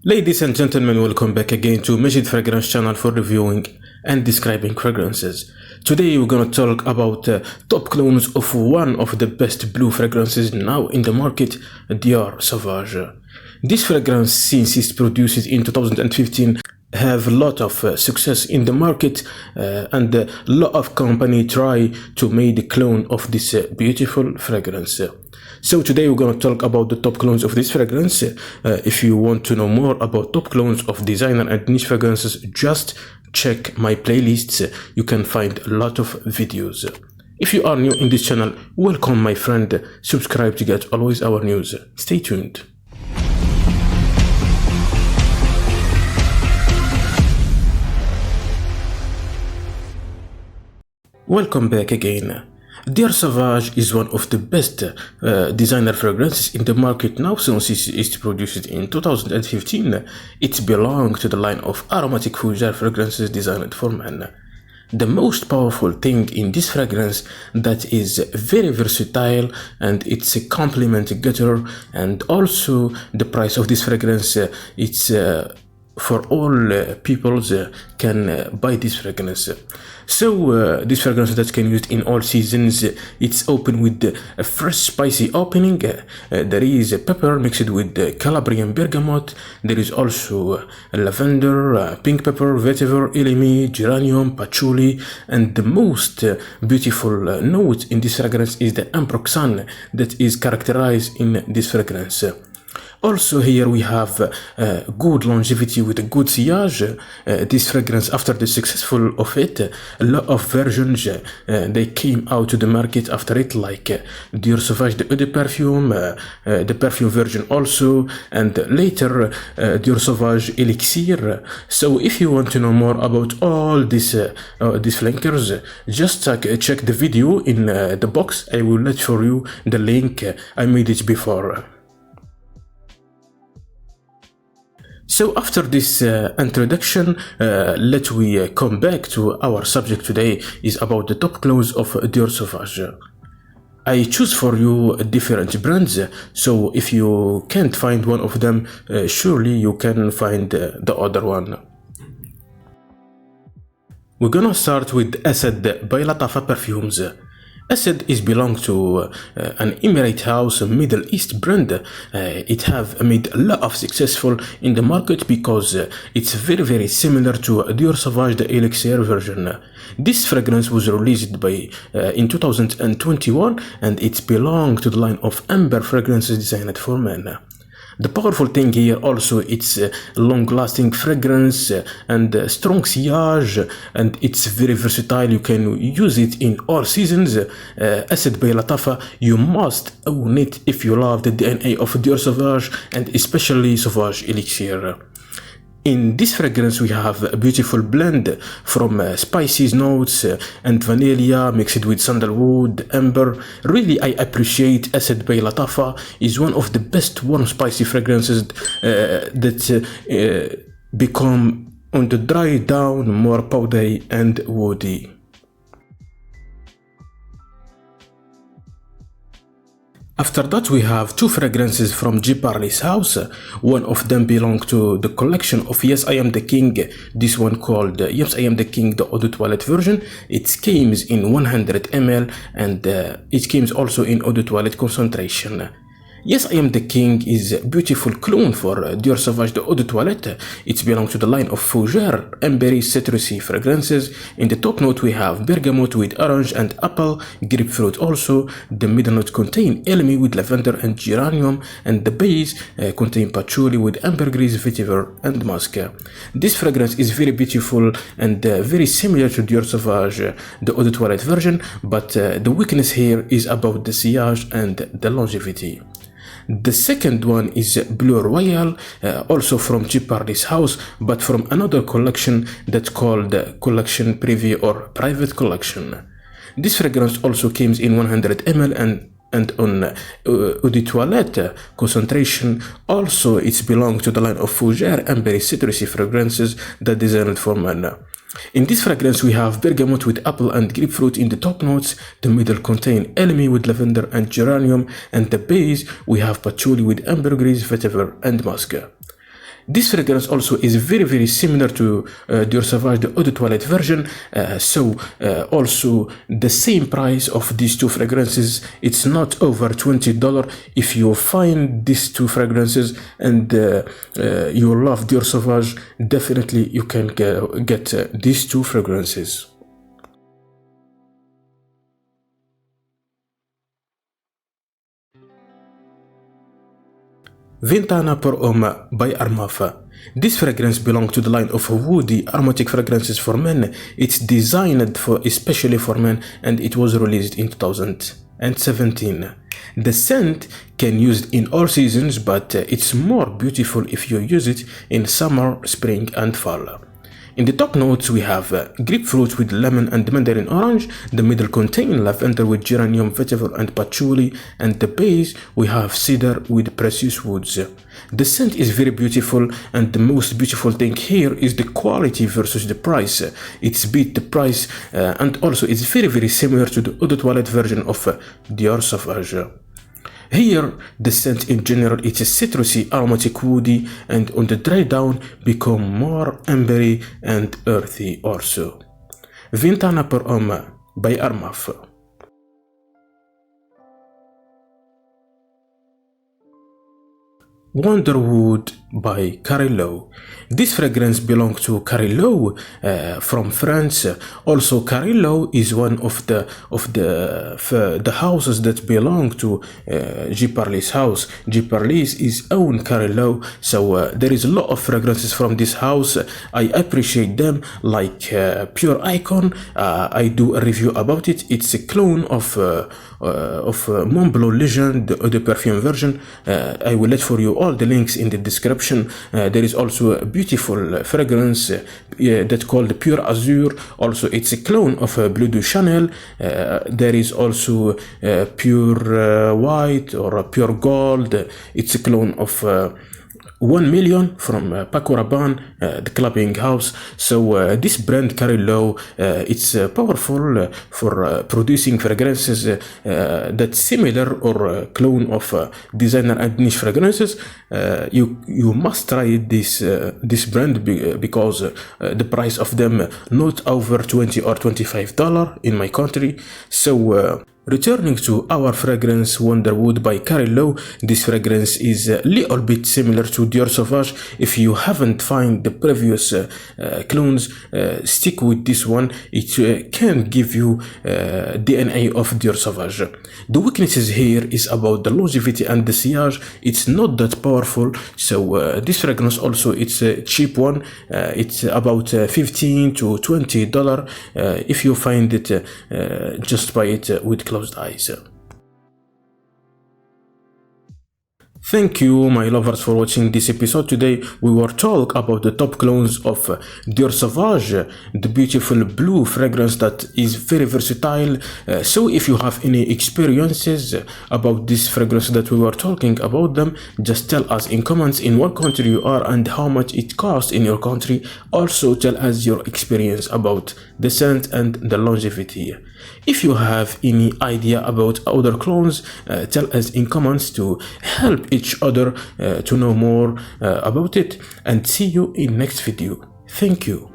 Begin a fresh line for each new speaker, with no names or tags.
Ladies and gentlemen, welcome back again to Madjid Fragrance channel for reviewing and describing fragrances. Today we're gonna talk about top clones of one of the best blue fragrances now in the market, Dior Sauvage. This fragrance, since it's produced in 2015, have a lot of success in the market and a lot of companies try to make the clone of this beautiful fragrance. So today we're going to talk about the top clones of this fragrance. If you want to know more about top clones of designer and niche fragrances, just check my playlists. You can find a lot of videos. If you are new in this channel, welcome my friend. Subscribe to get always our news. Stay tuned. Welcome back again. Dior Sauvage is one of the best designer fragrances in the market now since it's produced in 2015. It belongs to the line of aromatic fougere fragrances designed for men. The most powerful thing in this fragrance that is very versatile and it's a compliment getter, and also the price of this fragrance it's for all people can buy this fragrance. So this fragrance that can use in all seasons. It's open with a fresh spicy opening. There is pepper mixed with Calabrian bergamot. There is also lavender, pink pepper, vetiver, elemi, geranium, patchouli, and the most beautiful note in this fragrance is the ambroxan that is characterized in this fragrance. Also here we have good longevity with a good sillage. This fragrance, after the successful of it, a lot of versions they came out to the market after it, like Dior Sauvage the Eau de Perfume, the perfume version also, and later Dior Sauvage Elixir. So if you want to know more about all these flankers, just check the video in the box. I will let for you the link. I made it before. So after this introduction, let we come back to our subject today is about the top clones of Dior Sauvage. I choose for you different brands, so if you can't find one of them, surely you can find the other one. We're gonna start with Asad by Latafa Perfumes. Asad is belong to an Emirate house, Middle East brand. It have made a lot of successful in the market because it's very similar to Dior Sauvage the Elixir version. This fragrance was released in 2021 and it belongs to the line of amber fragrances designed for men. The powerful thing here also, it's long-lasting fragrance and strong sillage, and it's very versatile. You can use it in all seasons. Asad by Latafa, you must own it if you love the DNA of Dior Sauvage and especially Sauvage Elixir. In this fragrance we have a beautiful blend from spices notes and vanilla mixed with sandalwood, amber. Really I appreciate Asad by Latafa is one of the best warm spicy fragrances that become on the dry down more powdery and woody. After that we have two fragrances from J. Parley's house. One of them belongs to the collection of Yes I Am the King. This one called Yes I Am the King the Eau de Toilette version. It comes in 100 ml and it comes also in Eau de Toilette concentration. Yes I Am the King is a beautiful clone for Dior Sauvage the Eau de Toilette. It belongs to the line of fougere, ambery, citrusy fragrances. In the top note we have bergamot with orange and apple, grapefruit also. The middle note contain elemi with lavender and geranium, and the base contain patchouli with ambergris, vetiver and musk. This fragrance is very beautiful and very similar to Dior Sauvage the Eau de Toilette version, but the weakness here is about the sillage and the longevity. The second one is Bleu Royal, also from J. Parley's house, but from another collection that's called Collection Privé or Private Collection. This fragrance also comes in 100 ml and on Eau de Toilette concentration. Also it belongs to the line of fougere, ambery, citrusy fragrances that designed for men. In this fragrance we have bergamot with apple and grapefruit in the top notes, the middle contain elemi with lavender and geranium, and the base we have patchouli with ambergris, vetiver and musk. This fragrance also is very similar to Dior Sauvage, the Eau de Toilette version. Also the same price of these two fragrances. It's not over $20. If you find these two fragrances and you love Dior Sauvage, definitely you can get these two fragrances. Ventana per Homme by Armaf. This fragrance belongs to the line of woody aromatic fragrances for men. It's designed especially for men, and it was released in 2017. The scent can use it in all seasons, but it's more beautiful if you use it in summer, spring and fall. In the top notes we have grapefruit with lemon and mandarin orange, the middle contains lavender with geranium, vetiver and patchouli, and the base we have cedar with precious woods. The scent is very beautiful, and the most beautiful thing here is the quality versus the price. It's beat the price, and also it's very similar to the Eau de Toilette version of Dior Sauvage. Here, the scent in general is a citrusy, aromatic, woody, and on the dry down become more ambery and earthy also. Ventana per Homme by Armaf. Wonderwood by Carillo. This fragrance belongs to Carillo from France. Also, Carillo is one of the houses that belong to G. Parley's house. G. Parley's is own Carillo, so there is a lot of fragrances from this house. I appreciate them, like Pure Icon. I do a review about it. It's a clone of Mont Blanc Legend, the perfume version. I will let for you all the links in the description. There is also a beautiful fragrance that called Pure Azur. Also, it's a clone of Bleu de Chanel. There is also Pure White or Pure Gold. It's a clone of 1 million from Paco Rabanne, the clubbing house. So this brand Carillo, it's powerful for producing fragrances that's similar or clone of designer and niche fragrances. You must try this brand because the price of them not over $20 or $25 in my country. So returning to our fragrance Wonderwood by Carillo, this fragrance is a little bit similar to Dior Sauvage. If you haven't found the previous clones, stick with this one. It can give you DNA of Dior Sauvage. The weaknesses here is about the longevity and the sillage. It's not that powerful, so this fragrance also it's a cheap one. It's about $15 to $20. If you find it, just buy it with closed eyes. Thank you, my lovers, for watching this episode. Today we were talk about the top clones of Dior Sauvage, the beautiful blue fragrance that is very versatile. So if you have any experiences about this fragrance that we were talking about them, just tell us in comments in what country you are and how much it costs in your country. Also tell us your experience about the scent and the longevity. If you have any idea about other clones, tell us in comments to help each other to know more about it, and see you in next video. Thank you.